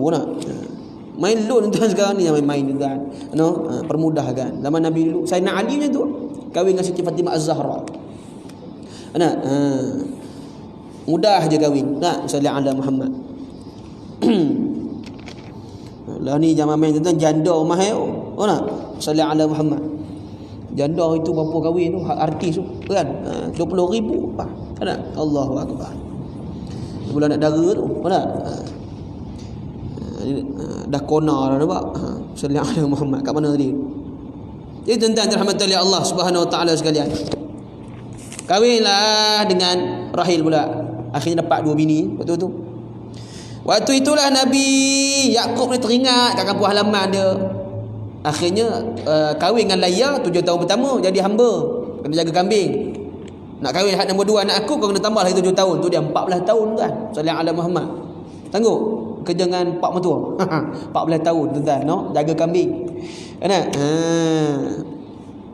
main loan tuan sekarang ni main-main tuan. Permudah kan. Zaman Nabi dulu Sayyidina Ali macam tu. Kahwin dengan Siti Fatimah Az-Zahra. Mudah je kahwin. Sallallahu alaihi Muhammad. Lah ni zaman main tuan janda mahal. Sallallahu alaihi Muhammad. Janda itu berapa kahwin tu artis tu kan 20,000 Allahu akbar. Bulan nak dara tu dah kona dah nampak. Sallallahu alaihi Muhammad kat mana tadi? Jadi tuan-tuan rahmatan Allah Subhanahu wa taala sekalian. Kahwinlah dengan Rahil pula. Akhirnya dapat 2 bini waktu tu. Waktu itulah Nabi Yakub ni teringat kat kampung halaman dia. Akhirnya kahwin dengan Laya 7 tahun pertama jadi hamba, kena jaga kambing. Nak kahwin hak nombor 2 anak aku kau kena tambah lagi 7 tahun. Tu dia 14 tahun kan. Sallallahu alaihi Muhammad. Tengok kerja dengan pak mertua. 14 tahun tuan jaga kambing.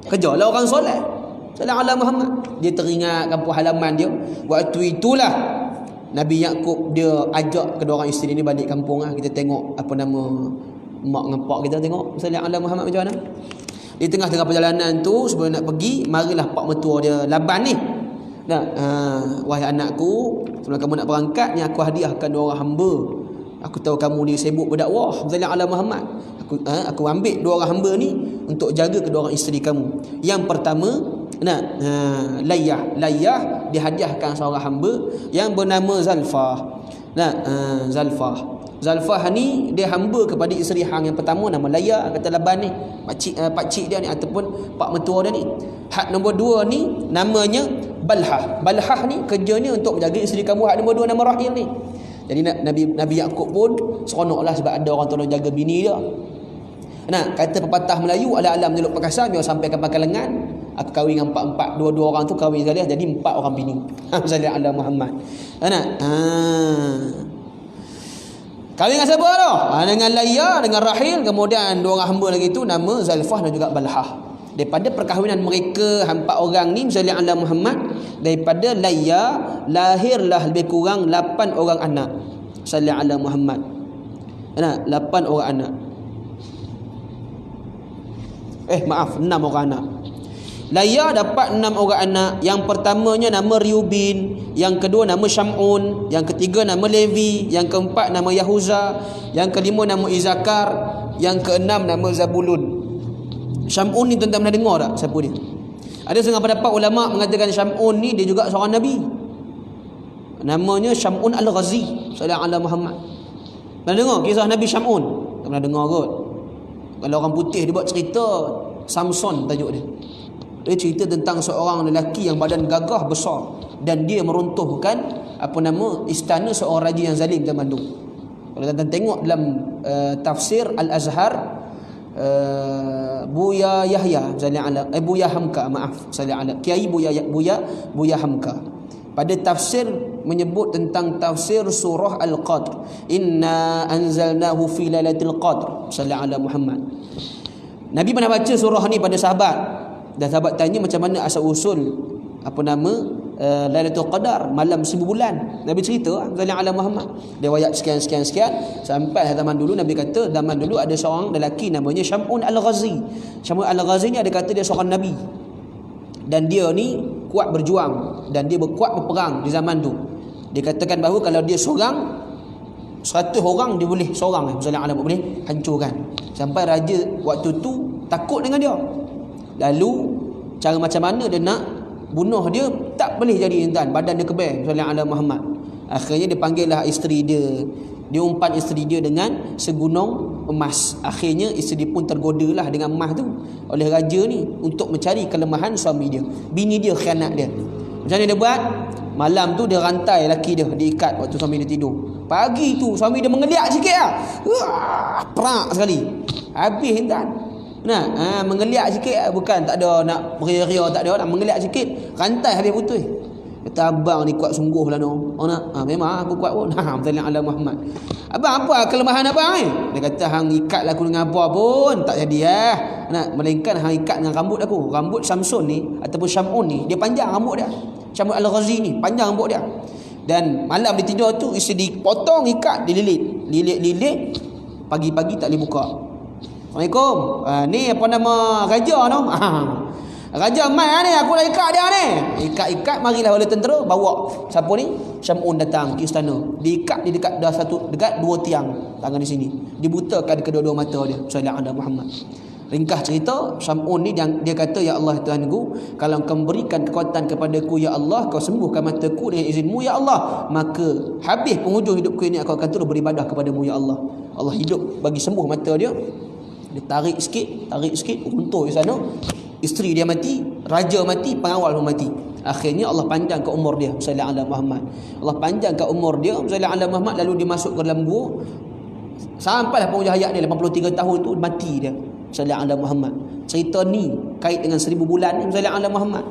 Kerjalah orang soleh. Sallallahu alaihi Muhammad. Dia teringat kampung halaman dia. Waktu itulah Nabi Yakub dia ajak kedua orang isteri ni balik kampung kita tengok apa nama mak dengan pak kita tengok sallallahu alaihi Muhammad macam mana. Di tengah-tengah perjalanan tu sebelum nak pergi, marilah pak mertua dia Laban ni. Wahai anakku, sebelum kamu nak berangkat ni aku hadiahkan 2 orang hamba. Aku tahu kamu ni sibuk berdakwah sallallahu alaihi Muhammad. Aku ambil 2 orang hamba ni untuk jaga kedua orang isteri kamu. Yang pertama Layah dihadiahkan seorang hamba yang bernama Zalfah. Zalfah ni dia hamba kepada isteri hang yang pertama nama Layah, kata Laban ni pak cik dia ni ataupun pak mertua dia ni. Hak nombor 2 ni namanya Balhah ni kerjanya untuk menjaga isteri kamu. Hak nombor 2 nama Rahil ni. Jadi Nabi Yakub pun seronoklah sebab ada orang tolong jaga bini dia. Kata pepatah Melayu, ala-ala menjeluk perkasan biar sampai ke pangkal lengan. Aku kahwin dengan 4 dua orang tu kahwin sekali jadi 4 orang bini. Sallallahu alaihi Muhammad. Kahwin dengan siapa tu? Dengan Layah, dengan Rahil, kemudian 2 orang hamba lagi tu nama Zalfah dan juga Balhah. Daripada perkahwinan mereka 4 orang ni sallallahu alaihi Muhammad, daripada Layah lahirlah lebih kurang 8 orang anak. Sallallahu alaihi Muhammad. 8 orang anak. 6 orang anak. Layah dapat 6 orang anak. Yang pertamanya nama Riubin, yang kedua nama Syamun, yang ketiga nama Levi, yang keempat nama Yahuza, yang kelima nama Izakar, yang keenam nama Zabulun. Syamun ni tuan-tuan pernah dengar tak siapa dia? Ada setengah pendapat ulama mengatakan Syamun ni dia juga seorang nabi. Namanya Syamun Al-Ghazi sallallahu alaihi Muhammad. Pernah dengar kisah Nabi Syamun? Tak pernah dengar kot. Kalau orang putih dia buat cerita Samson tajuk dia. Dia cerita tentang seorang lelaki yang badan gagah besar dan dia meruntuhkan istana seorang raja yang zalim zaman tu. Kalau tuan-tuan tengok dalam tafsir Al-Azhar, Buya Yahya Buya Hamka, Kiai Buya Hamka. pada tafsir menyebut tentang tafsir surah Al-Qadr. Inna anzalnahu fi lailatul qadr. Sallallahu alaihi Muhammad. Nabi pernah baca surah ni pada sahabat. Dan sahabat tanya macam mana asal usul Lailatul Qadar, malam 1000 bulan. Nabi cerita sallallahu alaihi Muhammad. Dia riwayat sekian sampai zaman dulu Nabi kata zaman dulu ada seorang lelaki namanya Syam'un Al-Ghazi. Syam'un Al-Ghazi ni ada kata dia seorang nabi. Dan dia ni kuat berjuang dan dia kuat berperang di zaman tu. Dia katakan bahawa kalau dia seorang 100 orang dia boleh seorang boleh hancurkan. Sampai raja waktu tu takut dengan dia. Lalu cara macam mana dia nak bunuh dia, tak boleh jadi tuan, badan dia kebal sallallahu alaihi Muhammad. Akhirnya dia panggillah isteri dia. Dia umpan isteri dia dengan segunung emas. Akhirnya isteri pun tergodalah dengan emas tu oleh raja ni untuk mencari kelemahan suami dia. Bini dia khianat dia. Macam mana dia buat? Malam tu dia rantai laki dia, diikat waktu suami dia tidur. Pagi tu suami dia mengeliak sikit lah. Perak sekali. Habis tuan. Mengeliak sikit, bukan tak ada nak beria-ria, tak ada nak mengeliak sikit, rantai habis putus. Kata abang ni kuat sungguh lah no. Memang aku kuat pun. Sallallahu alaihi Muhammad. Abang apa kelemahan abang ni? Dia kata hang ikat aku dengan apa pun tak jadi melainkan hang ikat dengan rambut aku. Rambut Samsun ni ataupun Syam'un ni dia panjang rambut dia. Syam'un Al-Ghazi ni panjang rambut dia. Dan malam dia tidur tu isteri dipotong ikat, dililit. Pagi-pagi tak boleh buka. Assalamualaikum. Ni apa nama raja tu? Raja mai ni, aku dah ikat dia ni. Ikat, marilah oleh tentera bawa. Siapa ni? Syam'un datang ke istana. Diikat di dekat dekat 2 tiang tangan di sini. Dibutakan kedua-dua mata dia. Sallallahu alaihi Muhammad. Ringkas cerita, Syam'un ni dia kata, ya Allah Tuhanku, kalau kau memberikan kekuatan kepadaku ya Allah, kau sembuhkan mataku dengan izinmu ya Allah, maka habis penghujung hidupku ini aku akan terus beribadah kepadamu ya Allah. Allah hidup bagi sembuh mata dia. Dia tarik sikit, runtuh di sana. Isteri dia mati, raja mati, pengawal pun mati. Akhirnya Allah panjangkan umur dia sallallahu alaihi Muhammad. Allah panjangkan umur dia sallallahu alaihi Muhammad, lalu dia masuk ke dalam gua. Sampailah penghujung hayat dia 83 tahun tu mati dia sallallahu alaihi Muhammad. Cerita ni kait dengan 1000 bulan ni sallallahu alaihi Muhammad.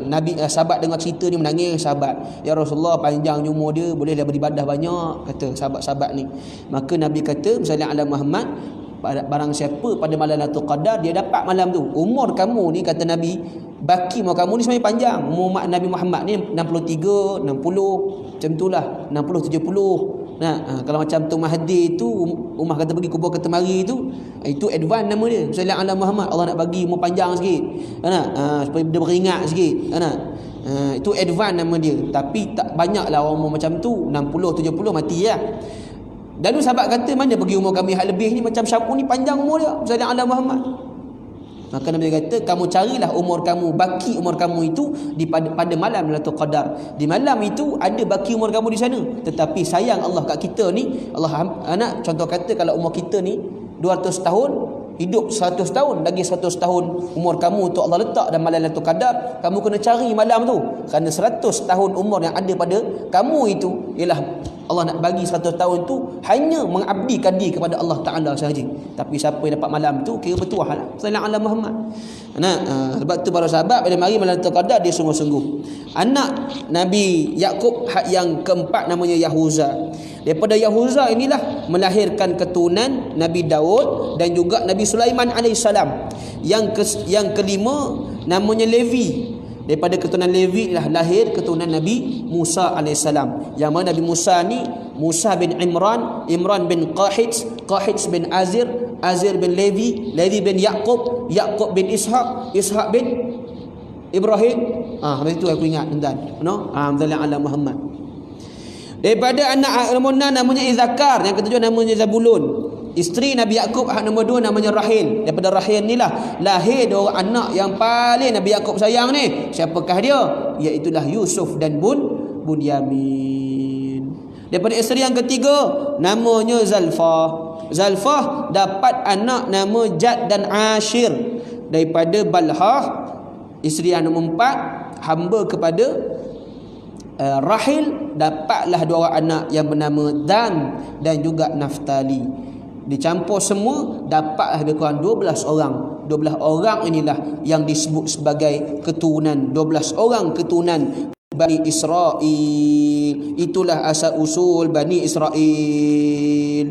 Nabi sahabat dengar cerita ni menangis sahabat. Ya Rasulullah, panjang umur dia, bolehlah beribadah banyak, kata sahabat-sahabat ni. Maka Nabi kata sallallahu alaihi Muhammad, barang siapa pada malam Lailatul Qadar dia dapat malam tu, umur kamu ni, kata Nabi, baki umur kamu ni sebenarnya panjang. Umur Nabi Muhammad ni 63, 60, macam itulah, 60, 70. Kalau macam Tung Mahathir tu, Umar kata pergi kubur Ketemari tu, itu advance nama dia sallallahu alaihi Muhammad. Allah nak bagi umur panjang sikit, supaya dia beringat sikit, itu advance nama dia. Tapi tak banyaklah orang umur macam tu, 60, 70 mati lah. Lalu sahabat kata, mana pergi umur kami hak lebih ni, macam Syam'un ni panjang umur dia sallallahu alaihi Muhammad. Maka Nabi kata, kamu carilah umur kamu, baki umur kamu itu pada malam Lailatul Qadar. Di malam itu ada baki umur kamu di sana. Tetapi sayang Allah kat kita ni, anak contoh kata kalau umur kita ni 200 tahun, hidup 100 tahun, lagi 100 tahun umur kamu tu Allah letak dalam malam Lailatul Qadar, kamu kena cari malam tu. Kerana 100 tahun umur yang ada pada kamu itu ialah Allah nak bagi 100 tahun tu hanya mengabdikan diri kepada Allah Ta'ala sahaja. Tapi siapa yang dapat malam tu kira bertuah lah sallallahu alaihi Muhammad. Sebab tu para sahabat bila mari malam Lailatul Qadar dia sungguh-sungguh. Anak Nabi Yakub yang keempat namanya Yahuza. Daripada Yahuza inilah melahirkan keturunan Nabi Daud dan juga Nabi Sulaiman alaihissalam. Yang kelima namanya Levi. Daripada keturunan Levi lah lahir keturunan Nabi Musa alaihissalam. Yang mana Nabi Musa ni, Musa bin Imran, Imran bin Qahits, Qahits bin Azir, Azir bin Levi, Levi bin Yaqub, Yaqub bin Ishaq, Ishaq bin Ibrahim. Habis tu aku ingat tuan. Sallallahu alaihi Muhammad. Daripada anak Ramona namanya Izakar, yang ketujuh namanya Zabulun. Isteri Nabi Yakub hak nombor 2 namanya Rahil. Daripada Rahil ni lah lahir dua anak yang paling Nabi Yakub sayang ni. Siapakah dia? Iaitulah Yusuf dan Bunyamin. Daripada isteri yang ketiga namanya Zalfah. Zalfah dapat anak nama Jad dan Ashir. Daripada Balhah, isteri yang nombor 4 hamba kepada Rahil, dapatlah 2 orang anak yang bernama Dan dan juga Naftali. Dicampur semua dapatlah lebih kurang 12 orang 12 orang inilah yang disebut sebagai keturunan, 12 orang keturunan Bani Israel. Itulah asal usul Bani Israel.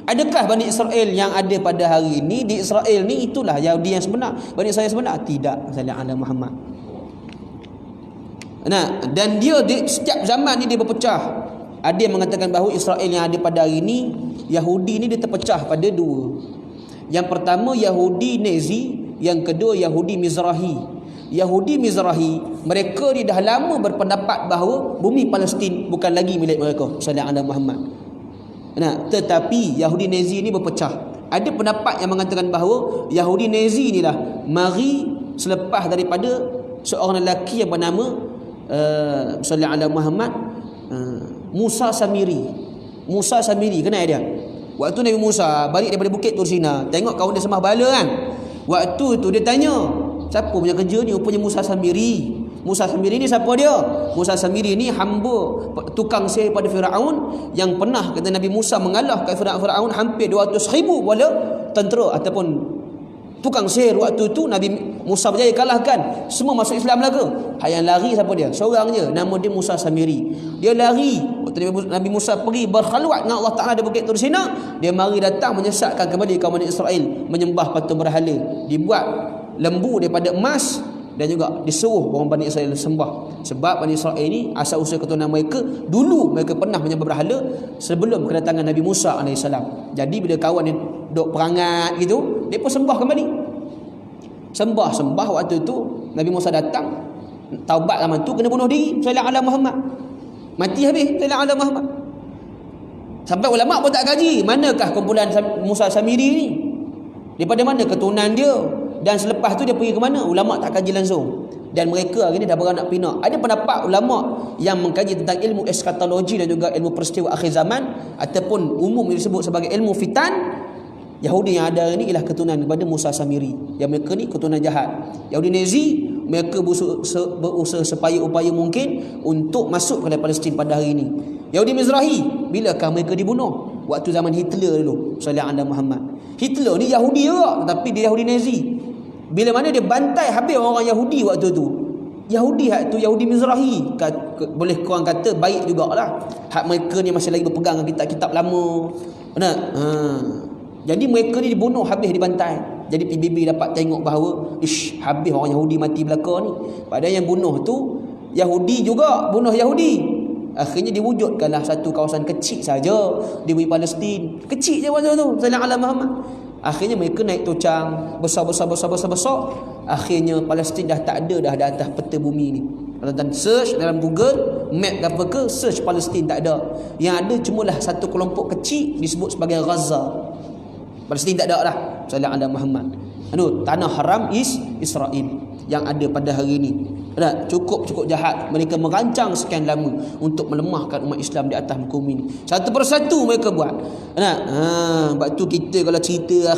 Adakah Bani Israel yang ada pada hari ini di Israel ni itulah Yahudi yang sebenar, Bani Israel yang sebenar? Tidak. Sallallahu alaihi Muhammad. Nah, dan dia di setiap zaman ni dia berpecah. Ada yang mengatakan bahawa Israel yang ada pada hari ini, Yahudi ni dia terpecah pada dua. Yang pertama Yahudi Nazi, yang kedua Yahudi Mizrahi. Yahudi Mizrahi, mereka ni dah lama berpendapat bahawa bumi Palestin bukan lagi milik mereka. Sallallahu alaihi Muhammad. Nah, tetapi Yahudi Nazi ni berpecah. Ada pendapat yang mengatakan bahawa Yahudi Nazi ni lah mari selepas daripada seorang lelaki yang bernama sallallahu alaihi Muhammad, Musa Samiri. Musa Samiri, kenal dia? Waktu Nabi Musa balik daripada Bukit Tur Sina, tengok kawan dia sembah bala kan. Waktu tu dia tanya, siapa punya kerja ni? Rupanya Musa Samiri. Musa Samiri ni siapa dia? Musa Samiri ni hamba tukang sihir pada Firaun yang pernah kata Nabi Musa mengalahkan Firaun hampir 200,000 bola tentera ataupun tukang sihir. Waktu tu Nabi Musa berjaya kalahkan, semua masuk Islam lah ke? Yang lari siapa dia? Seorang je, nama dia Musa Samiri. Dia lari waktu Nabi Musa pergi berkhalwat dengan Allah Ta'ala di Bukit Tur Sina. Dia mari datang menyesatkan kembali kaum Israel menyembah patung berhala. Dibuat lembu daripada emas dan juga disuruh orang Bani Israel sembah. Sebab Bani Israel ni asal usul keturunan mereka dulu mereka pernah menyembah berhala sebelum kedatangan Nabi Musa AS. Jadi bila kawan dia duk perangat gitu, dia pun sembah kembali. Sembah waktu tu Nabi Musa datang, taubat zaman tu kena bunuh diri. Sallallahu alaihi Muhammad. Mati habis sallallahu alaihi Muhammad. Sampai ulama pun tak kaji manakah kumpulan Musa Samiri ni, daripada mana keturunan dia, dan selepas tu dia pergi ke mana, ulama tak kaji langsung. Dan mereka hari ni dah beranak pinak. Ada pendapat ulama yang mengkaji tentang ilmu eskatologi dan juga ilmu peristiwa akhir zaman ataupun umum yang disebut sebagai ilmu fitan. Yahudi yang ada ini ialah keturunan daripada Musa Samiri. Yang mereka ni keturunan jahat. Yahudi Nazi, mereka berusaha supaya upaya mungkin untuk masuk ke Palestin pada hari ini. Yahudi Mizrahi, bilakah mereka dibunuh? Waktu zaman Hitler dulu. Sallallahu alaihi Muhammad. Hitler ni Yahudi juga, tapi dia Yahudi Nazi. Bila mana dia bantai habis orang Yahudi waktu tu. Yahudi hak tu Yahudi Mizrahi, boleh korang kata baik jugalah. Hak mereka ni masih lagi berpegang dengan kitab-kitab lama. Benar? Jadi mereka ni dibunuh habis, dibantai. Jadi PBB dapat tengok bahawa habis orang Yahudi mati belaka ni. Padahal yang bunuh tu Yahudi juga, bunuh Yahudi. Akhirnya diwujudkanlah satu kawasan kecil saja di bumi Palestin. Kecil je waktu tu. Sallallahu alaihi Muhammad. Akhirnya mereka naik tocang besar. Akhirnya Palestin dah tak ada dah di atas peta bumi ni. Kalau tuan search dalam Google map apa ke, search Palestin tak ada. Yang ada cumalah satu kelompok kecil disebut sebagai Gaza. Palestin tak ada dah. Sallallahu alaihi Muhammad. Tanah haram Israel yang ada pada hari ini. Cukup jahat. Mereka merancang sekian lama untuk melemahkan umat Islam di atas muka bumi ini. Satu persatu mereka buat. Sebab tu kita kalau cerita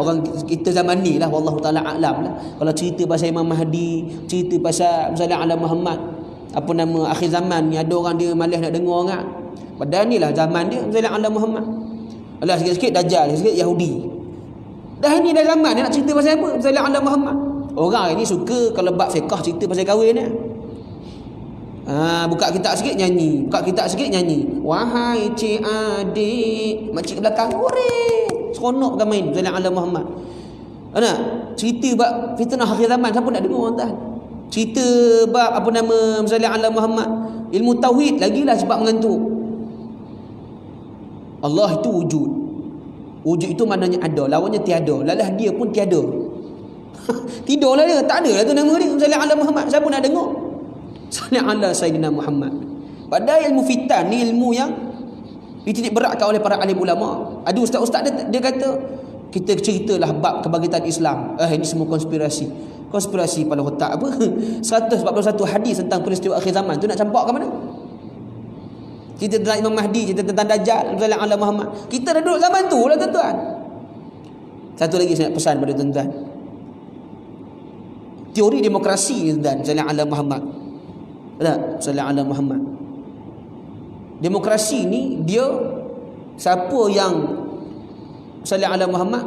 orang kita zaman ni lah, wallahu taala a'lam lah. Kalau cerita pasal Imam Mahdi, cerita pasal sallallahu alaihi Muhammad, apa nama akhir zaman ni, ada orang dia malas nak dengar kan. Padahal ni lah zaman dia sallallahu alaihi Muhammad. Alah sikit-sikit Dajjal, sikit Yahudi. Dah ni dah zaman dia nak cerita pasal apa? Sallallahu alaihi Muhammad. Orang ini suka kalau bab fiqh cerita pasal kahwin ni. Buka kitab sikit nyanyi, buka kitab sikit nyanyi. Wahai cik adik, makcik belakang korek. Seronok kan main sallallahu alaihi Muhammad. Cerita bab fitnah akhir zaman, siapa nak dengar tuan? Cerita bab apa nama sallallahu alaihi Muhammad, ilmu tauhid lagilah sebab mengantuk. Allah itu wujud. Wujud itu maknanya ada, lawannya tiada. Lalah dia pun tiada. Tidurlah dia, tak ada lah tu nama dia sallallahu alaihi Muhammad. Siapa nak dengar? Sallallahu alaihi Sayyidina Muhammad. Padahal ilmu fitan ni ilmu yang dititik beratkan oleh para alim ulama. Ada ustaz-ustaz dia kata kita ceritalah bab kebangkitan Islam. Ini semua konspirasi. Konspirasi pada otak apa? 141 hadis tentang peristiwa akhir zaman tu nak campak ke mana? Cerita tentang Imam Mahdi, cerita tentang Dajjal sallallahu alaihi Muhammad. Kita dah duduk zaman tu lah tuan-tuan. Satu lagi saya nak pesan pada tuan-tuan. Teori demokrasi dan sallallahu alaihi Muhammad. Sallallahu alaihi Muhammad. Demokrasi ni dia siapa yang sallallahu alaihi Muhammad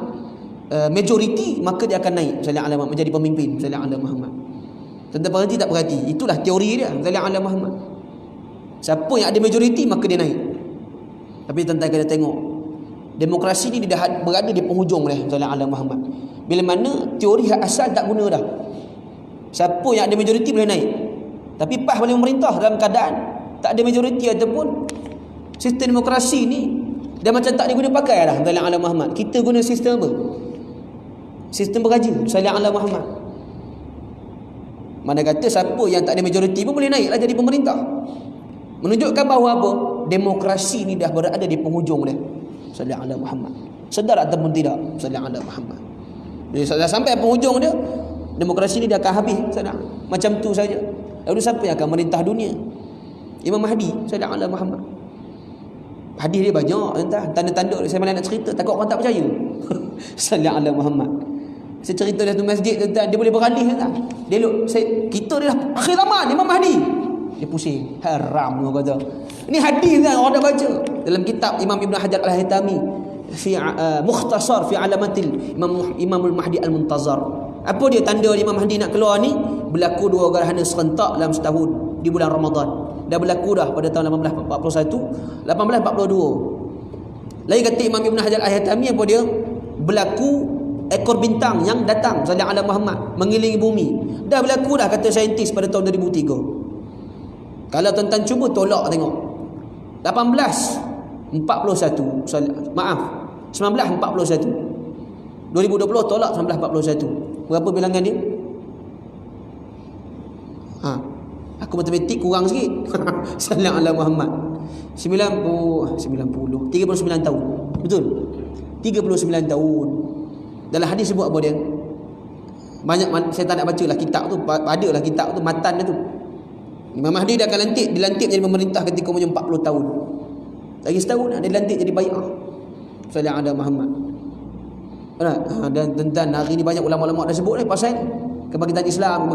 majoriti, maka dia akan naik sallallahu alaihi wasallam menjadi pemimpin sallallahu alaihi Muhammad. Tuan-tuan perhati tak perhati? Itulah teori dia sallallahu alaihi Muhammad. Siapa yang ada majoriti maka dia naik. Tapi tuan-tuan kena tengok, demokrasi ni dia dah berada di penghujung dah sallallahu alaihi Muhammad. Bila mana teori hak asal tak guna dah. Siapa yang ada majoriti boleh naik. Tapi PAS boleh memerintah dalam keadaan tak ada majoriti ataupun sistem demokrasi ni dah macam tak diguna pakai dah sallallahu alaihi Muhammad. Kita guna sistem apa? Sistem beraja sallallahu alaihi Muhammad. Mana kata siapa yang tak ada majoriti pun boleh naiklah jadi pemerintah. Menunjukkan bahawa apa? Demokrasi ni dah berada di penghujung dah sallallahu alaihi Muhammad. Sedar ataupun tidak sallallahu alaihi Muhammad. Jadi dah sampai penghujung dia, demokrasi ni dah akan habis sallallahu. Macam tu saja. Lalu siapa yang akan merintah dunia? Imam Mahdi sallallahu alaihi Muhammad. Hadis dia banyak, tanda-tanda saya malah nak cerita, takut orang tak percaya. Sallallahu alaihi Muhammad. Saya cerita dalam masjid tuan, dia boleh beralih tuan. Dia kita dah akhir zaman Imam Mahdi. Dia pusing, haram dia kata. Ini hadis kan orang dah baca dalam kitab Imam Ibn Hajar Al-Haytami fi mukhtasar fi alamatil Imamul Mahdi Al-Muntazar. Apa dia tanda Imam Mahdi nak keluar ni? Berlaku 2 gerhana serentak dalam setahun di bulan Ramadan. Dah berlaku dah pada tahun 1841, 1842. Lain kata Imam Ibn Hajar Al-Haytami apa dia? Berlaku ekor bintang yang datang sallallahu alaihi Muhammad mengelilingi bumi. Dah berlaku dah kata saintis pada tahun 2003. Kalau tuan-tuan cuba tolak tengok 1841 maaf 1941 2020 tolak 1941, berapa bilangan dia? Aku matematik kurang sikit. Sallallahu alaihi Muhammad 39 tahun. Betul? 39 tahun. Dalam hadis sebut apa dia? Banyak saya tak nak baca lah kitab tu, adalah kitab tu matan dia tu. Imam Mahdi dah akan dilantik jadi pemerintah ketika umurnya 40 tahun. Lagi setahun dia dilantik jadi bai'ah. Sallallahu alaihi Muhammad. Dan tentang hari ni banyak ulama-ulama dah sebut pasal kebangkitan Islam.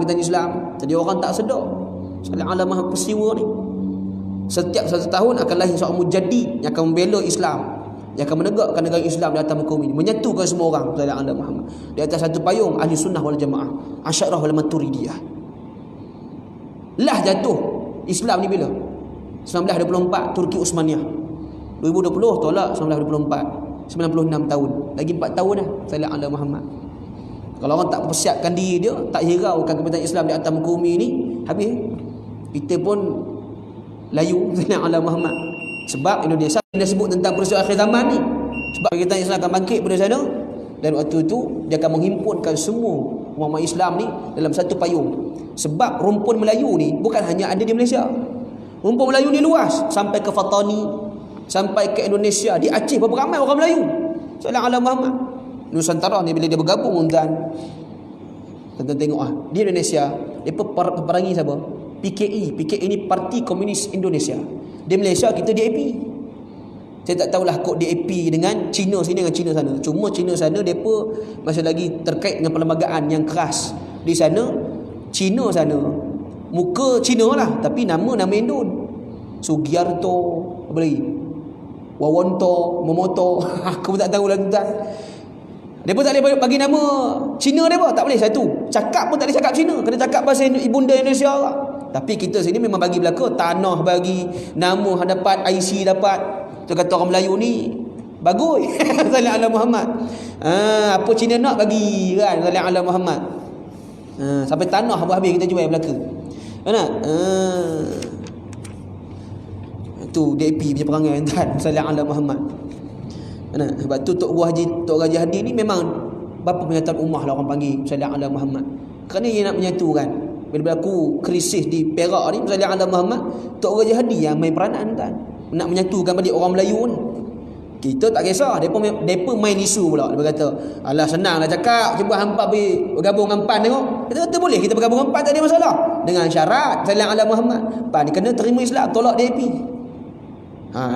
Jadi orang tak sedar sallallahu alaihi Muhammad peristiwa ni. Setiap 1 tahun akan lahir seorang mujaddid yang akan membela Islam, yang akan menegakkan negara Islam di atas muka bumi, menyatukan semua orang sallallahu alaihi Muhammad di atas satu payung ahli sunnah wal jamaah, Asy'ariyah wal Maturidiyah. Lah jatuh Islam ni bila? 1924 Turki Uthmaniyah. 2020 tolak 1924. 96 tahun. Lagi 4 tahun dah sallallahu alaihi Muhammad. Kalau orang tak persiapkan diri dia, tak hiraukan kebangkitan Islam di atas muka bumi ni, habis. Kita pun layu sallallahu alaihi Muhammad. Sebab Indonesia dah sebut tentang peristiwa akhir zaman ni. Sebab kebangkitan Islam akan bangkit pada sana, dan waktu itu dia akan menghimpunkan semua umat Islam ni dalam satu payung. Sebab rumpun Melayu ni bukan hanya ada di Malaysia. Rumpun Melayu ni luas sampai ke Fatani, sampai ke Indonesia. Di Aceh berapa ramai orang Melayu sallallahu alaihi Muhammad. Nusantara ni bila dia bergabung tuan tengok di Indonesia dia peperangi siapa? PKI ni Parti Komunis Indonesia. Di Malaysia kita DAP. Saya tak tahulah kod DAP dengan Cina sini dengan Cina sana. Cuma Cina sana depa masih lagi terkait dengan perlembagaan yang keras. Di sana Cina sana muka Cina lah, tapi nama Indon. Sugiarto, apa lagi? Wawonto, Momoto. Aku pun tak tahu lah tuan. Depa tak boleh bagi nama Cina depa, tak boleh satu. Cakap pun tak boleh cakap Cina, kena cakap bahasa ibunda Indonesia lah. Tapi kita sini memang bagi belaka, tanah bagi, nama dapat, IC dapat. Tu kata orang Melayu ni bagus. Sallallahu alaihi Muhammad. Apa Cina nak bagi kan sallallahu alaihi Muhammad. Sampai tanah habis kita jual belaka. Mana? Tu DAP punya perangai tuan sallallahu alaihi Muhammad. Mana? Sebab tu Tok Haji Hadi ni memang bapa penyatuan ummah lah orang panggil sallallahu alaihi Muhammad. Kerana dia nak menyatukan. Bila berlaku krisis di Perak ni sallallahu alaihi Muhammad, Tok Haji Hadi yang main peranan tuan. Nak menyatukan balik orang Melayu ni. Kita tak kisah, depa main isu pula. Dia kata, alah senanglah cakap, cuba hampa pergi bergabung dengan PAN tengok. Kita kata boleh, kita bergabung dengan PAN tak ada masalah. Dengan syarat sallallahu alaihi Muhammad, PAN ni kena terima Islam, tolak DAP.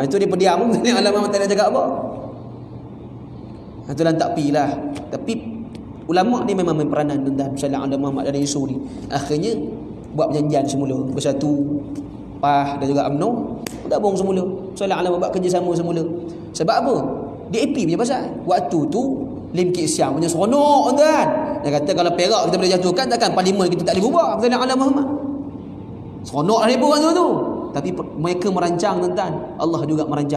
Itu dia pendiam sallallahu alaihi Muhammad tak nak cakap apa. Itulah tak pilah. Tapi ulama ni memang main peranan tentang sallallahu alaihi Muhammad dalam isu ni. Akhirnya buat perjanjian semula, bersatu PAH dan juga UMNO bergabung semula. Sallallahu alaihi Muhammad buat kerjasama semula. Sebab apa? DAP punya pasal. Waktu tu Lim Kit Siam punya seronok tuan. Dia kata kalau Perak kita boleh jatuhkan, takkan parlimen kita tak boleh bubar betul ala Muhammad. Seronok lah dia orang tu. Tapi mereka merancang tuan-tuan. Allah juga merancang.